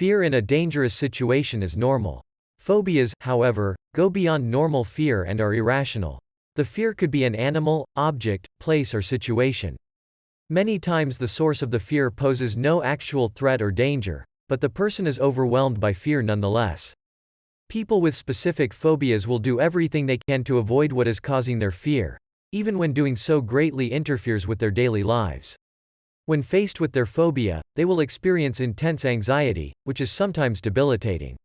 Fear in a dangerous situation is normal. Phobias, however, go beyond normal fear and are irrational. The fear could be an animal, object, place or situation. Many times the source of the fear poses no actual threat or danger, but the person is overwhelmed by fear nonetheless. People with specific phobias will do everything they can to avoid what is causing their fear, even when doing so greatly interferes with their daily lives. When faced with their phobia, they will experience intense anxiety, which is sometimes debilitating.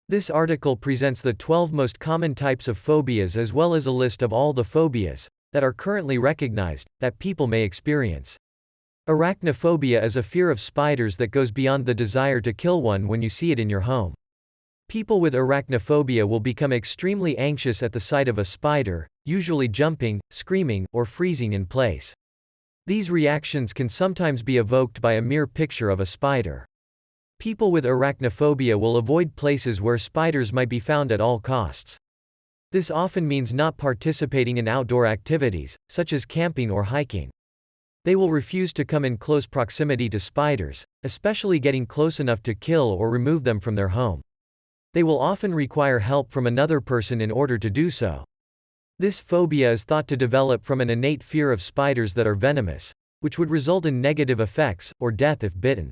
This article presents the 12 most common types of phobias as well as a list of all the phobias that are currently recognized that people may experience. Arachnophobia is a fear of spiders that goes beyond the desire to kill one when you see it in your home. People with arachnophobia will become extremely anxious at the sight of a spider, usually jumping, screaming, or freezing in place. These reactions can sometimes be evoked by a mere picture of a spider. People with arachnophobia will avoid places where spiders might be found at all costs. This often means not participating in outdoor activities, such as camping or hiking. They will refuse to come in close proximity to spiders, especially getting close enough to kill or remove them from their home. They will often require help from another person in order to do so. This phobia is thought to develop from an innate fear of spiders that are venomous, which would result in negative effects, or death if bitten.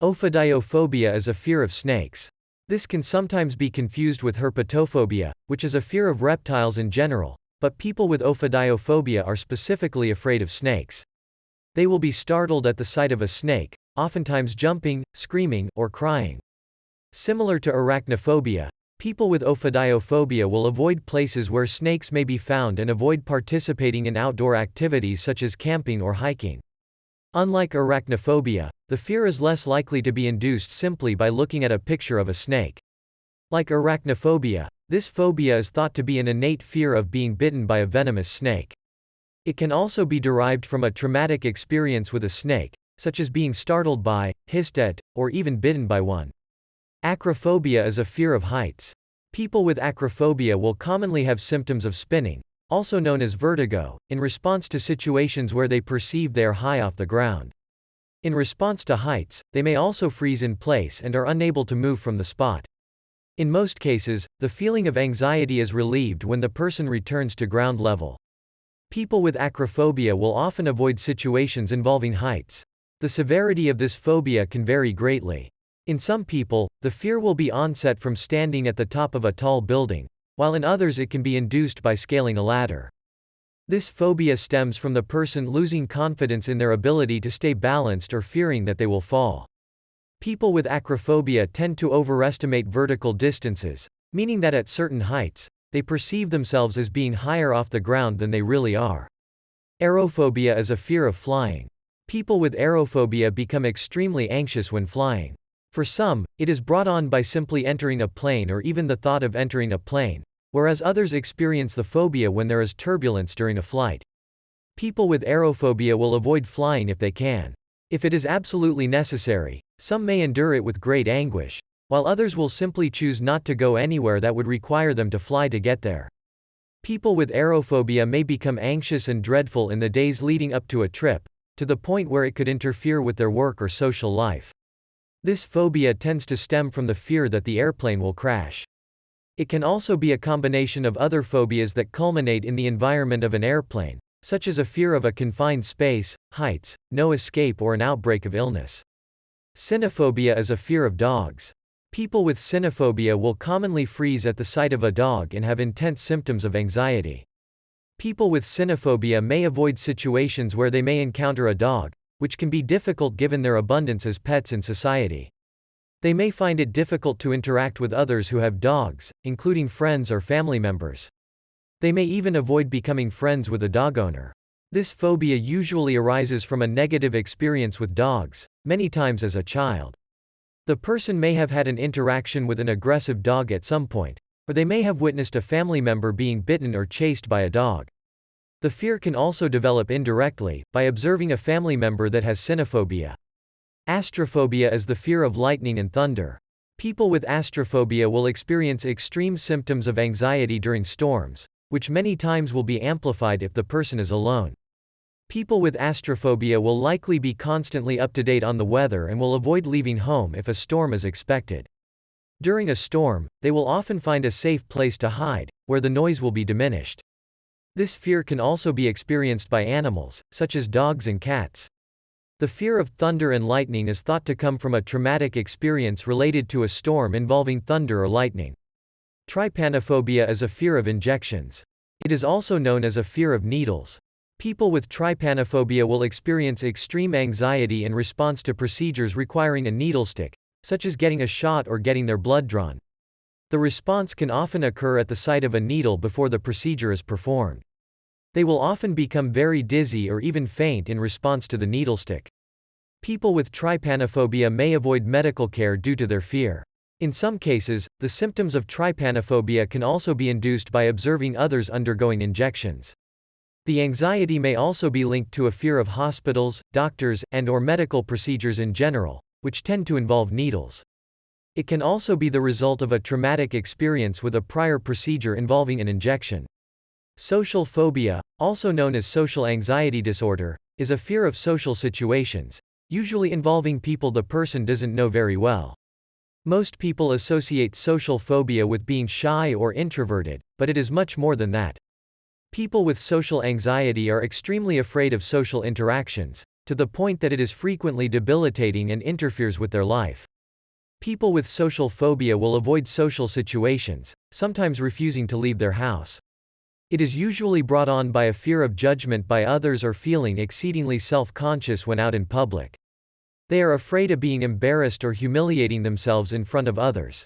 Ophidiophobia is a fear of snakes. This can sometimes be confused with herpetophobia, which is a fear of reptiles in general, but people with ophidiophobia are specifically afraid of snakes. They will be startled at the sight of a snake, oftentimes jumping, screaming, or crying. Similar to arachnophobia, people with ophidiophobia will avoid places where snakes may be found and avoid participating in outdoor activities such as camping or hiking. Unlike arachnophobia, the fear is less likely to be induced simply by looking at a picture of a snake. Like arachnophobia, this phobia is thought to be an innate fear of being bitten by a venomous snake. It can also be derived from a traumatic experience with a snake, such as being startled by, hissed at, or even bitten by one. Acrophobia is a fear of heights. People with acrophobia will commonly have symptoms of spinning, also known as vertigo, in response to situations where they perceive they are high off the ground. In response to heights, they may also freeze in place and are unable to move from the spot. In most cases, the feeling of anxiety is relieved when the person returns to ground level. People with acrophobia will often avoid situations involving heights. The severity of this phobia can vary greatly. In some people, the fear will be onset from standing at the top of a tall building, while in others it can be induced by scaling a ladder. This phobia stems from the person losing confidence in their ability to stay balanced or fearing that they will fall. People with acrophobia tend to overestimate vertical distances, meaning that at certain heights, they perceive themselves as being higher off the ground than they really are. Aerophobia is a fear of flying. People with aerophobia become extremely anxious when flying. For some, it is brought on by simply entering a plane or even the thought of entering a plane, whereas others experience the phobia when there is turbulence during a flight. People with aerophobia will avoid flying if they can. If it is absolutely necessary, some may endure it with great anguish, while others will simply choose not to go anywhere that would require them to fly to get there. People with aerophobia may become anxious and dreadful in the days leading up to a trip, to the point where it could interfere with their work or social life. This phobia tends to stem from the fear that the airplane will crash. It can also be a combination of other phobias that culminate in the environment of an airplane, such as a fear of a confined space, heights, no escape or an outbreak of illness. Xenophobia is a fear of dogs. People with xenophobia will commonly freeze at the sight of a dog and have intense symptoms of anxiety. People with xenophobia may avoid situations where they may encounter a dog, which can be difficult given their abundance as pets in society. They may find it difficult to interact with others who have dogs, including friends or family members. They may even avoid becoming friends with a dog owner. This phobia usually arises from a negative experience with dogs, many times as a child. The person may have had an interaction with an aggressive dog at some point, or they may have witnessed a family member being bitten or chased by a dog. The fear can also develop indirectly, by observing a family member that has xenophobia. Astrophobia is the fear of lightning and thunder. People with astrophobia will experience extreme symptoms of anxiety during storms, which many times will be amplified if the person is alone. People with astrophobia will likely be constantly up to date on the weather and will avoid leaving home if a storm is expected. During a storm, they will often find a safe place to hide, where the noise will be diminished. This fear can also be experienced by animals, such as dogs and cats. The fear of thunder and lightning is thought to come from a traumatic experience related to a storm involving thunder or lightning. Trypanophobia is a fear of injections. It is also known as a fear of needles. People with trypanophobia will experience extreme anxiety in response to procedures requiring a needle stick, such as getting a shot or getting their blood drawn. The response can often occur at the site of a needle before the procedure is performed. They will often become very dizzy or even faint in response to the needle stick. People with trypanophobia may avoid medical care due to their fear. In some cases, the symptoms of trypanophobia can also be induced by observing others undergoing injections. The anxiety may also be linked to a fear of hospitals, doctors, and/or medical procedures in general, which tend to involve needles. It can also be the result of a traumatic experience with a prior procedure involving an injection. Social phobia, also known as social anxiety disorder, is a fear of social situations, usually involving people the person doesn't know very well. Most people associate social phobia with being shy or introverted, but it is much more than that. People with social anxiety are extremely afraid of social interactions, to the point that it is frequently debilitating and interferes with their life. People with social phobia will avoid social situations, sometimes refusing to leave their house. It is usually brought on by a fear of judgment by others or feeling exceedingly self-conscious when out in public. They are afraid of being embarrassed or humiliating themselves in front of others.